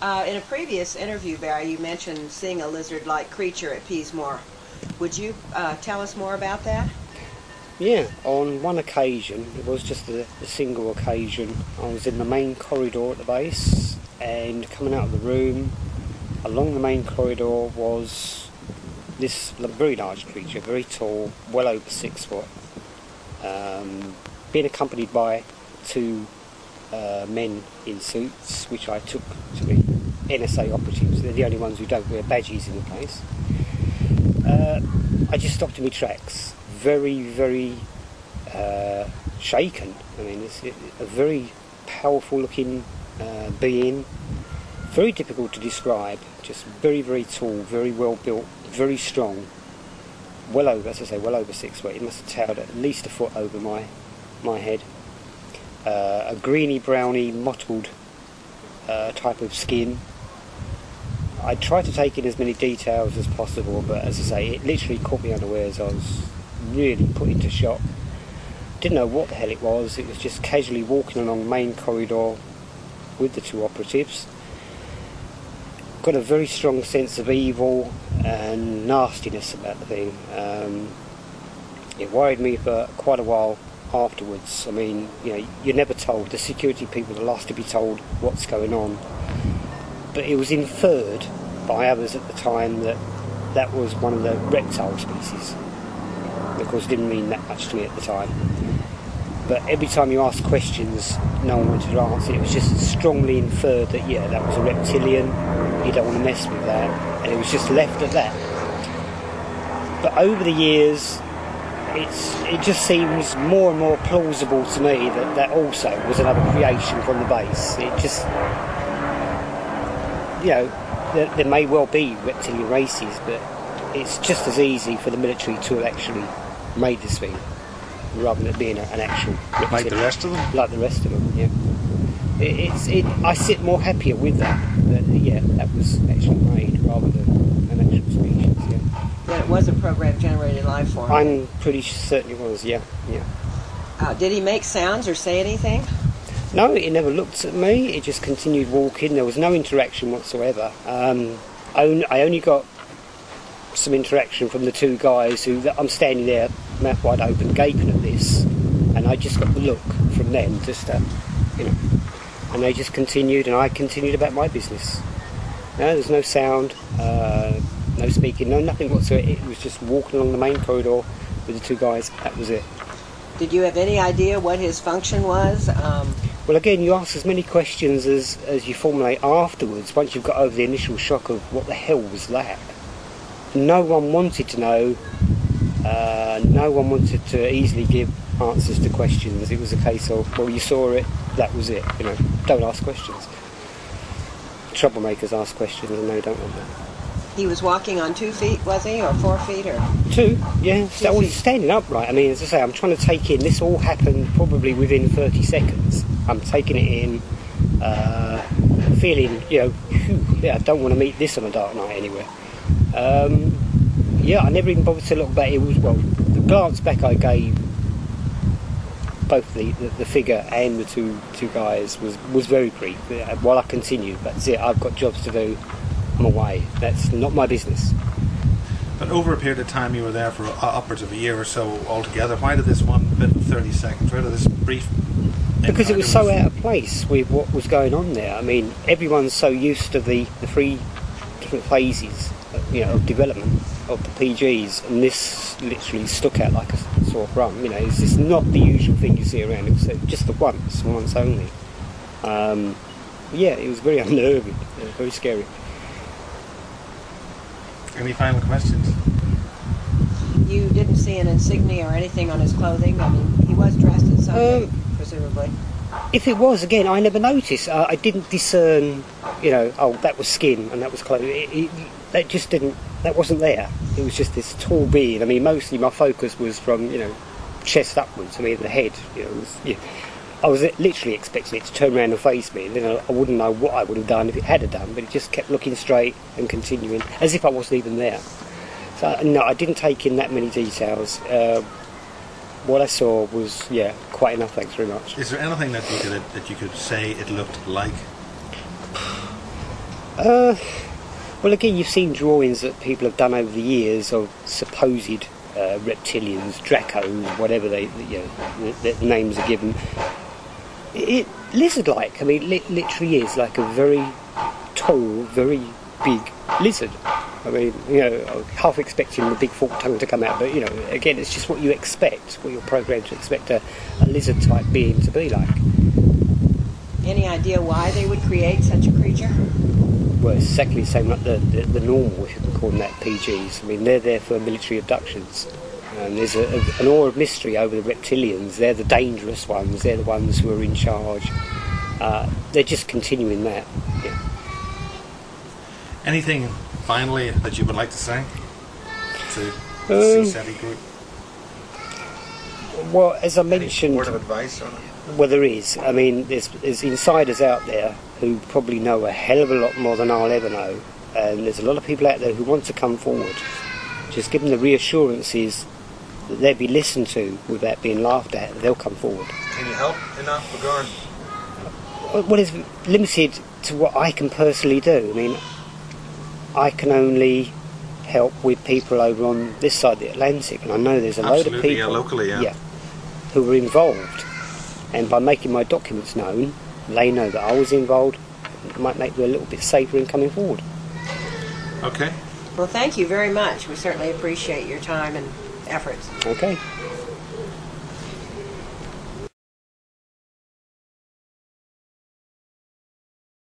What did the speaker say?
In a previous interview, Barry, you mentioned seeing a lizard-like creature at Peasemore. Would you tell us more about that? Yeah, on one occasion, it was just a single occasion, I was in the main corridor at the base, and coming out of the room, along the main corridor was this very large creature, very tall, well over 6 foot, being accompanied by 2 men in suits, which I took to be NSA operatives. They're the only ones who don't wear badges in the place. I just stopped in my tracks, very, very shaken. I mean, it's a very powerful looking being, very difficult to describe, just very, very tall, very well built, very strong, well over, as I say, well over 6 foot. It must have towered at least a foot over my head. A greeny browny mottled type of skin. I tried to take in as many details as possible, but as I say, it literally caught me unawares. I was really put into shock. Didn't know what the hell it was. It was just casually walking along the main corridor with the 2 operatives. Got a very strong sense of evil and nastiness about the thing. It worried me for quite a while afterwards. I mean, you know, you're never told. The security people are the last to be told what's going on. But it was inferred by others at the time that that was one of the reptile species. Of course, it didn't mean that much to me at the time. But every time you asked questions, no one wanted to answer. It was just strongly inferred that, yeah, that was a reptilian. You don't want to mess with that. And it was just left at that. But over the years, it just seems more and more plausible to me that that also was another creation from the base. It just, you know, there may well be reptilian races, but it's just as easy for the military to have actually made this thing, rather than it being an actual reptilian. Like the rest of them? Like the rest of them, yeah. I sit more happier with that yeah, that was actually made, rather than an actual species, yeah. That it was a program-generated life form? I'm pretty certain it was, yeah. Did he make sounds or say anything? No, it never looked at me. It just continued walking. There was no interaction whatsoever. I only got some interaction from the 2 guys who, I'm standing there, mouth wide open, gaping at this, and I just got the look from them, just you know, and they just continued, and I continued about my business. No, there's no sound, no speaking, no nothing whatsoever. It was just walking along the main corridor with the 2 guys. That was it. Did you have any idea what his function was? Well, again, you ask as many questions as you formulate afterwards, once you've got over the initial shock of what the hell was that. No one wanted to know, no one wanted to easily give answers to questions. It was a case of, well, you saw it, that was it, you know, don't ask questions. Troublemakers ask questions and they don't want that. He was walking on 2 feet, was he, or 4 feet, or? 2, yeah. So I was standing upright. I mean, as I say, I'm trying to take in. This all happened probably within 30 seconds. I'm taking it in, feeling, you know, yeah, I don't want to meet this on a dark night anywhere. Yeah, I never even bothered to look back. It was, well, the glance back I gave both the figure and the two guys was very brief. While I continued, that's it. I've got jobs to do. I'm away. That's not my business. But over a period of time, you were there for upwards of a year or so altogether. Why did this one bit of 30 seconds? Why did this brief? Because it was so out of place with what was going on there. I mean, everyone's so used to the 3 different phases, you know, of development of the PGs, and this literally stuck out like a sore thumb. You know, it's just not the usual thing you see around. It was just the once only. Yeah, it was very unnerving, very scary. Any final questions? You didn't see an insignia or anything on his clothing? I mean, he was dressed in something, presumably. If it was, again, I never noticed. I didn't discern, you know, oh, that was skin and that was clothing. That just didn't, that wasn't there. It was just this tall being. I mean, mostly my focus was from, you know, chest upwards. I mean, the head, you know, I was literally expecting it to turn around and face me, and then I wouldn't know what I would have done if it had done, but it just kept looking straight and continuing, as if I wasn't even there. So, no, I didn't take in that many details. What I saw was, yeah, quite enough, thanks very much. Is there anything that you could say it looked like? Well, again, you've seen drawings that people have done over the years of supposed reptilians, Dracos, whatever the names are given. It lizard-like. I mean, literally is like a very tall, very big lizard. I mean, half expecting the big forked tongue to come out, but again, it's just what you expect, what you're programmed to expect a lizard-type being to be like. Any idea why they would create such a creature? Well, it's exactly the same like the normal, if you can call them that, PGs. I mean, they're there for military abductions. And there's an aura of mystery over the reptilians. They're the dangerous ones. They're the ones who are in charge. They're just continuing that. Yeah. Anything finally that you would like to say to the CSETI group? Well, as I mentioned... Any word of advice on it? Well, there is. I mean, there's insiders out there who probably know a hell of a lot more than I'll ever know. And there's a lot of people out there who want to come forward. Just give them the reassurances that they'll be listened to without being laughed at. They'll come forward. Can you help enough, regard? Well, it's limited to what I can personally do. I mean, I can only help with people over on this side of the Atlantic, and I know there's a load of people locally, who are involved. And by making my documents known, they know that I was involved. It might make me a little bit safer in coming forward. Okay. Well, thank you very much. We certainly appreciate your time and efforts. Okay.